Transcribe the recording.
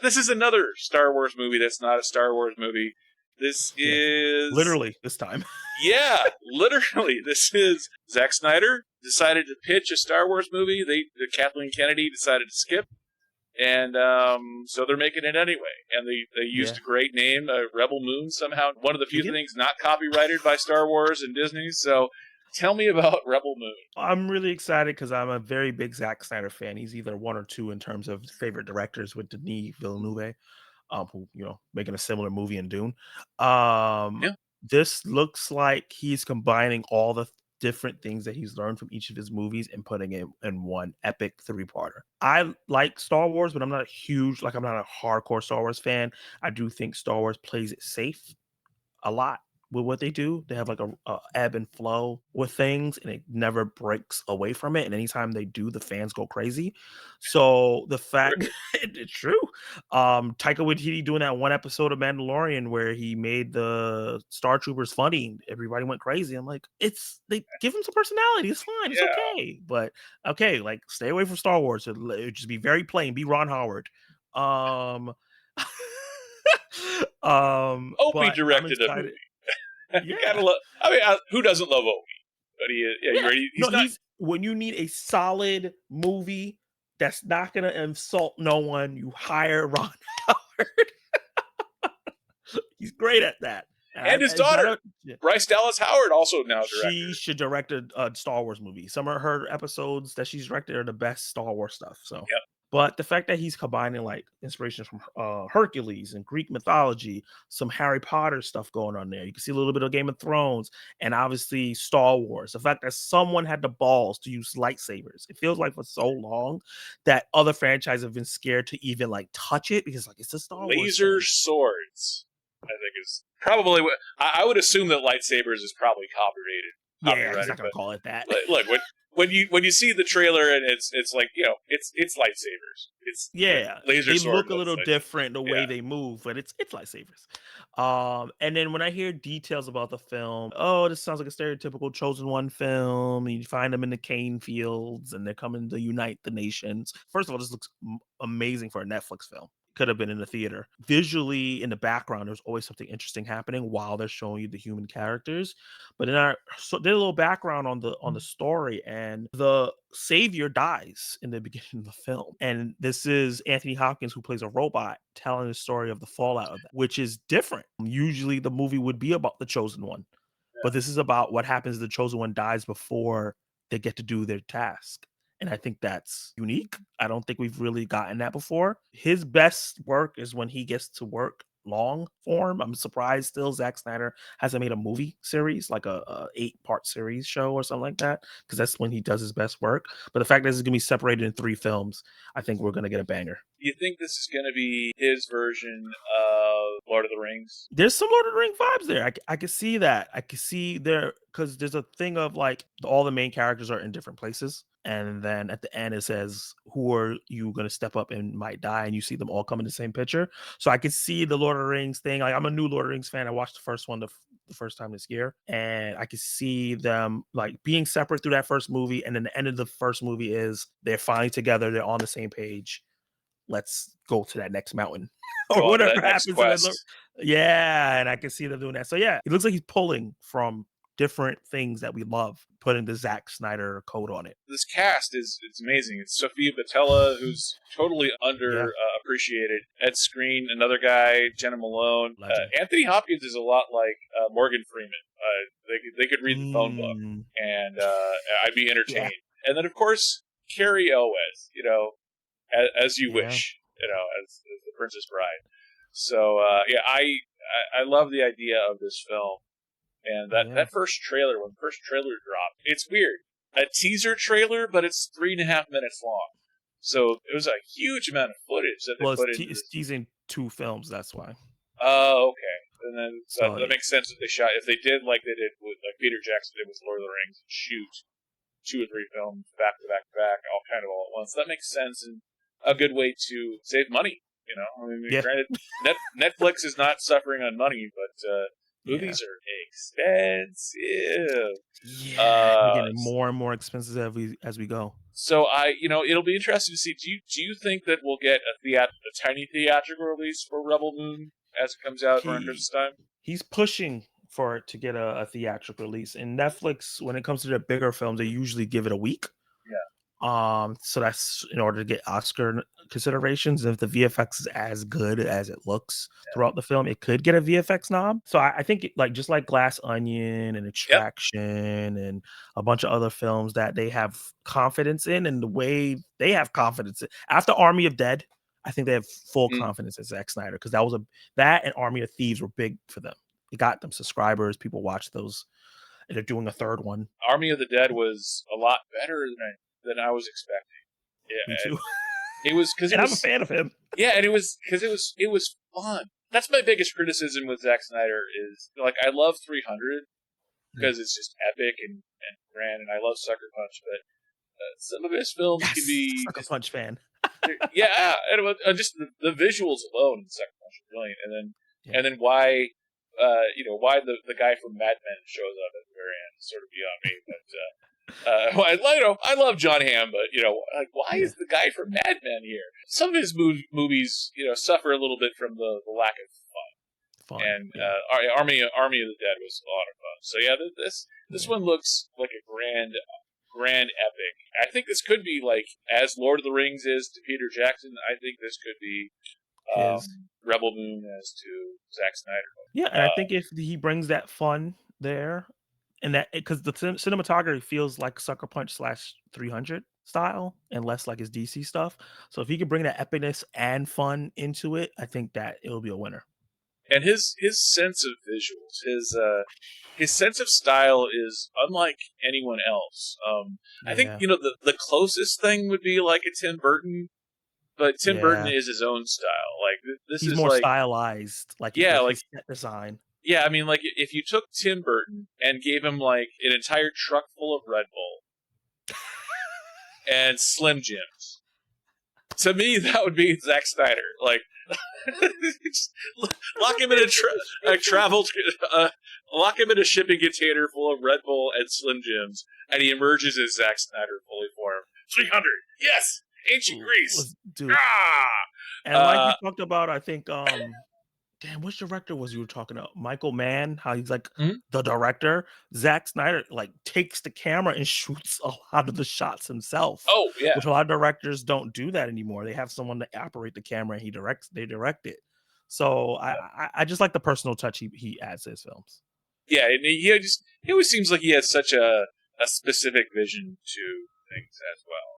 this is another Star Wars movie that's not a Star Wars movie. This is... Literally, this time. Yeah, literally. This is Zach Snyder decided to pitch a Star Wars movie. Kathleen Kennedy decided to skip. And so they're making it anyway. And they used a great name, Rebel Moon, somehow. One of the few things not copyrighted by Star Wars and Disney. So tell me about Rebel Moon. I'm really excited because I'm a very big Zack Snyder fan. He's either one or two in terms of favorite directors with Denis Villeneuve, who, making a similar movie in Dune. This looks like he's combining all the different things that he's learned from each of his movies and putting it in one epic 3-parter. I like Star Wars, but I'm not a hardcore Star Wars fan. I do think Star Wars plays it safe a lot with what they do. They have like a ebb and flow with things, and it never breaks away from it. And anytime they do, the fans go crazy. So the fact it's true. Taika Waititi doing that one episode of Mandalorian where he made the Star Troopers funny, everybody went crazy. I'm like, they give him some personality. It's fine. It's okay. But okay, like stay away from Star Wars. It'd just be very plain. Be Ron Howard. Opie directed a movie. You gotta love. I mean, who doesn't love Opie? But you ready? When you need a solid movie that's not gonna insult no one, you hire Ron Howard. He's great at that. And his daughter, Bryce Dallas Howard, also now director. She should direct a Star Wars movie. Some of her episodes that she's directed are the best Star Wars stuff. So. Yep. But the fact that he's combining like inspirations from Hercules and Greek mythology, some Harry Potter stuff going on there. You can see a little bit of Game of Thrones and obviously Star Wars. The fact that someone had the balls to use lightsabers. It feels like for so long that other franchises have been scared to even like touch it because like it's a Star Wars. Laser swords, I think is probably what I would assume that lightsabers is probably copyrighted. Yeah, he's not gonna call it that. Look, when you see the trailer and it's like it's lightsabers. It's laser they sword. Look a little different the way they move, but it's lightsabers. And then when I hear details about the film, this sounds like a stereotypical Chosen One film. You find them in the cane fields, and they're coming to unite the nations. First of all, this looks amazing for a Netflix film. Could have been in the theater. Visually, in the background, there's always something interesting happening while they're showing you the human characters. But there's a little background on the story, and the savior dies in the beginning of the film. And this is Anthony Hopkins, who plays a robot, telling the story of the fallout of that, which is different. Usually, the movie would be about the Chosen One, but this is about what happens if the Chosen One dies before they get to do their task. And I think that's unique. I don't think we've really gotten that before. His best work is when he gets to work long form. I'm surprised still Zack Snyder hasn't made a movie series, like a 8-part series show or something like that, because that's when he does his best work. But the fact that it's going to be separated in 3 films, I think we're going to get a banger. You think this is going to be his version of Lord of the Rings? There's some Lord of the Rings vibes there. I can see that. I can see there, because there's a thing of like all the main characters are in different places. And then at the end, it says, who are you going to step up and might die? And you see them all come in the same picture. So I could see the Lord of the Rings thing. Like, I'm a new Lord of the Rings fan. I watched the first one the first time this year. And I could see them like being separate through that first movie. And then the end of the first movie is they're finally together. They're on the same page. Let's go to that next mountain. Or whatever happens. Yeah. And I can see them doing that. So yeah, it looks like he's pulling from different things that we love, putting the Zack Snyder code on it. This cast it's amazing. It's Sofia Boutella, who's totally appreciated. Ed Skrein, another guy, Jenna Malone. Anthony Hopkins is a lot like Morgan Freeman. They could read the phone book, and I'd be entertained. Yeah. And then of course Carrie Elwes, as you wish, as the Princess Bride. So I love the idea of this film. And that first trailer, when the first trailer dropped, it's weird. A teaser trailer, but it's 3.5 minutes long. So it was a huge amount of footage that they put in. It's teasing 2 films, that's why. Oh, okay. And then that makes sense if they shot, if they did like they did with, like Peter Jackson did with Lord of the Rings, and shoot 2 or 3 films back to back to back, all at once. That makes sense and a good way to save money. I mean, granted, Netflix is not suffering on money, but Movies are expensive. Yeah, they're getting more and more expensive as we go. So it'll be interesting to see. Do you think that we'll get a tiny theatrical release for Rebel Moon as it comes out around Christmas time? He's pushing for it to get a theatrical release. And Netflix, when it comes to their bigger films, they usually give it a week. So that's in order to get Oscar considerations. If the VFX is as good as it looks throughout the film, it could get a VFX knob. So I think just like Glass Onion and Extraction and a bunch of other films that they have confidence in, and the way they have confidence in. After Army of Dead, I think they have full confidence in Zack Snyder, because that and Army of Thieves were big for them. It got them subscribers. People watch those. And they're doing a third one. Army of the Dead was a lot better than I was expecting. Yeah, me too. It was because I'm a fan of him. Yeah, and it was because it was fun. That's my biggest criticism with Zack Snyder is, like, I love 300 because it's just epic and grand, and I love Sucker Punch, but some of his films can be Sucker Punch fan. Yeah, and just the visuals alone in Sucker Punch are brilliant, and then why why the guy from Mad Men shows up at the very end is sort of beyond me. But I love John Hamm, but like, why is the guy from Mad Men here? Some of his movies, suffer a little bit from the lack of fun. And Army of the Dead was a lot of fun. So yeah, this one looks like a grand epic. I think this could be like, as Lord of the Rings is to Peter Jackson, I think this could be Rebel Moon as to Zack Snyder. Yeah, and I think if he brings that fun there, and that, because the cinematography feels like Sucker Punch /300 style and less like his DC stuff. So if he could bring that epicness and fun into it, I think that it will be a winner. And his sense of visuals, his sense of style is unlike anyone else. I think the closest thing would be like a Tim Burton. But Tim Burton is his own style. Like, he's more stylized. Like set design. Yeah, I mean, like, if you took Tim Burton and gave him like an entire truck full of Red Bull and Slim Jims, to me that would be Zack Snyder. Like, lock him in lock him in a shipping container full of Red Bull and Slim Jims, and he emerges as Zack Snyder fully formed. 300, yes. Ancient Greece, dude. And like you talked about, I think, which director was you were talking about? Michael Mann, how he's like the director. Zack Snyder like takes the camera and shoots a lot of the shots himself. Oh yeah, which a lot of directors don't do that anymore. They have someone to operate the camera, and they direct it. So I just like the personal touch he adds to his films. Yeah, and he always seems like he has such a specific vision to things as well.